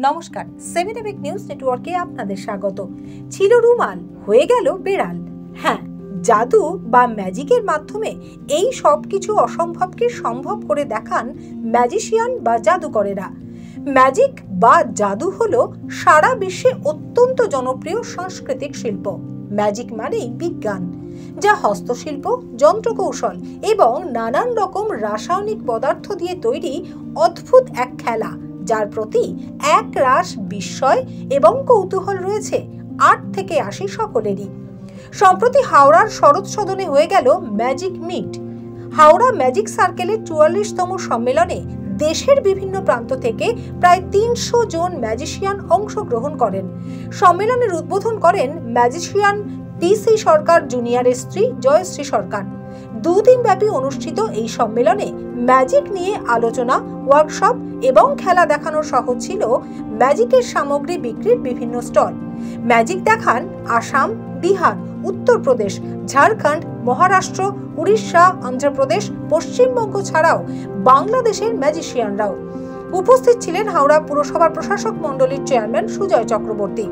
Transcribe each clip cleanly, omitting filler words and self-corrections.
নমস্কার, 7 EPIC news নেটওয়ার্কে আপনাদের স্বাগত। ছিল রুমাল, হয়ে গেল বেড়াল। হ্যাঁ, জাদু বা ম্যাজিকের মাধ্যমে এই সব কিছু অসম্ভবকে সম্ভব করে দেখান ম্যাজিশিয়ান বা জাদুকরেরা। ম্যাজিক বা জাদু হলো সারা বিশ্বে অত্যন্ত জনপ্রিয় সাংস্কৃতিক শিল্প। ম্যাজিক মানেই বিজ্ঞান, যা হস্তশিল্প, যন্ত্রকৌশল এবং নানান রকম রাসায়নিক পদার্থ দিয়ে তৈরি অদ্ভুত এক খেলা, যার প্রতি এক রাশ বিস্ময় এবং কৌতূহল রয়েছে 8 থেকে 80 সকলেরই। সম্প্রতি হাওড়ার শরৎ সদনে হয়ে গেল ম্যাজিক মিট। হাওড়া ম্যাজিক সার্কেলের 44তম সম্মেলনে দেশের বিভিন্ন প্রান্ত থেকে প্রায় 300 জন ম্যাজিশিয়ান অংশগ্রহণ করেন। সম্মেলনের উদ্বোধন করেন ম্যাজিশিয়ান পিসি সরকার জুনিয়রের স্ত্রী জয়শ্রী সরকার। 2 দিন ব্যাপী অনুষ্ঠিত এই সম্মেলনে ম্যাজিক নিয়ে আলোচনা, ওয়ার্কশপ এবং খেলা দেখানো সহ ছিল ম্যাজিকের সামগ্রী বিক্রির বিভিন্ন স্টল। ম্যাজিক দেখান আসাম, বিহার, উত্তরপ্রদেশ, ঝাড়খণ্ড, মহারাষ্ট্র, উড়িষ্যা, অন্ধ্রপ্রদেশ, পশ্চিমবঙ্গ ছাড়াও বাংলাদেশের ম্যাজিশিয়ানরাও। উপস্থিত ছিলেন হাওড়া পুরসভার প্রশাসক মণ্ডলীর চেয়ারম্যান সুজয় চক্রবর্তী।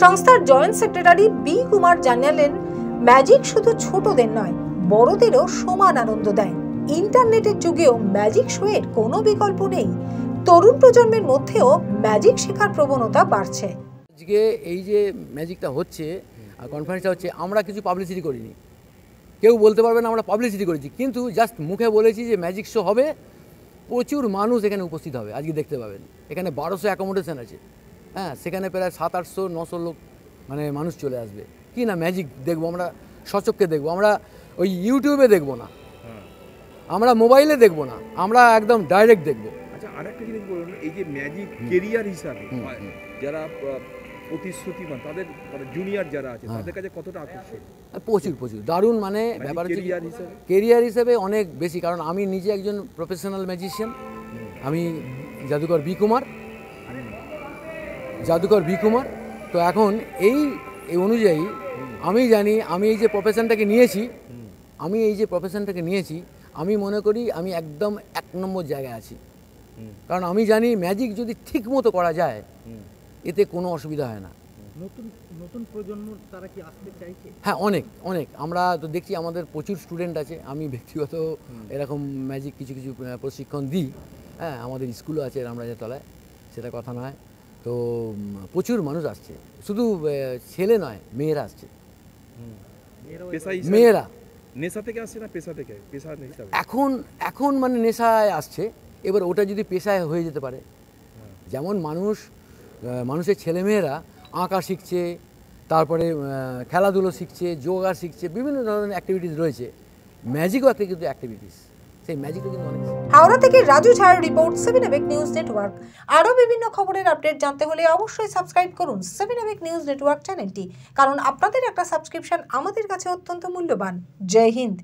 সংস্থার জয়েন্ট সেক্রেটারি বি কুমার জানালেন, ম্যাজিক শুধু ছোটদের নয়, বড়দেরও সমান আনন্দ দেয়। ইন্টারনেটের যুগেও ম্যাজিক শোয়ের কোনো বিকল্প নেই। তরুণ প্রজন্মের মধ্যেও ম্যাজিক শেখার প্রবণতা বাড়ছে। আজকে এই যে ম্যাজিকটা হচ্ছে আর কনফারেন্সটা হচ্ছে, আমরা কিছু পাবলিসিটি করিনি, কেউ বলতে পারবে না আমরা পাবলিসিটি করেছি, কিন্তু জাস্ট মুখে বলেছি যে ম্যাজিক শো হবে, প্রচুর মানুষ এখানে উপস্থিত হবে, আজকে দেখতে পাবেন। এখানে 1200 অ্যাকোমোডেশন আছে, হ্যাঁ, সেখানে প্রায় 700-800-900 লোক মানে মানুষ চলে আসবে। কি না ম্যাজিক দেখবো আমরা, সচক্ষে দেখবো আমরা, ওই ইউটিউবে দেখবো না, আমরা মোবাইলে দেখবো না, আমরা একদম ডাইরেক্ট দেখবো। আচ্ছা, আরেকটা জিনিস বলুন, এই যে ম্যাজিক কেরিয়ার হিসাবে যারা প্রতিশ্রুতিমান, তাদের জুনিয়র যারা আছে তাদের কাছে কতটা আকর্ষণ? প্রচুর দারুণ, মানে ব্যাপার হচ্ছে কেরিয়ার হিসেবে অনেক বেশি, কারণ আমি নিজে একজন প্রফেশনাল ম্যাজিশিয়ান, আমি জাদুকর বি কুমার। তো এখন এই অনুযায়ী আমি জানি, আমি এই যে প্রফেশনটাকে নিয়েছি, আমি মনে করি আমি একদম 1 নম্বর জায়গায় আছি। কারণ আমি জানি ম্যাজিক যদি ঠিক মতো করা যায়, এতে কোনো অসুবিধা হয় না। নতুন প্রজন্ম তারা কি আসতে চাইছে? হ্যাঁ, অনেক আমরা তো দেখছি, আমাদের প্রচুর স্টুডেন্ট আছে, আমি ব্যক্তিগত এরকম ম্যাজিক কিছু প্রশিক্ষণ দিই, হ্যাঁ, আমাদের স্কুলও আছে রামরাজের তলায়, সেটা কথা নয়। তো প্রচুর মানুষ আসছে, শুধু ছেলে নয়, মেয়েরা আসছে, মেয়েরা। নেশা থেকে আসছে না পেশা থেকে? পেশা হিসাবে এখন মানে নেশায় আসছে, এবার ওটা যদি পেশায় হয়ে যেতে পারে, যেমন মানুষের ছেলেমেয়েরা আঁকা শিখছে, তারপরে খেলাধুলো শিখছে, যোগা শিখছে, বিভিন্ন ধরনের অ্যাক্টিভিটিস রয়েছে, ম্যাজিকও একটা কিন্তু অ্যাক্টিভিটিস, সেই ম্যাজিকও কিন্তু অনেক। হাওড়া থেকে রাজু ঝাড় রিপোর্ট, 7 ABEC নিউজ নেটওয়ার্ক। আরও বিভিন্ন খবরের আপডেট জানতে হলে অবশ্যই সাবস্ক্রাইব করুন 7 ABEC নিউজ নেটওয়ার্ক চ্যানেলটি, কারণ আপনাদের একটা সাবস্ক্রিপশন আমাদের কাছে অত্যন্ত মূল্যবান। জয় হিন্দ।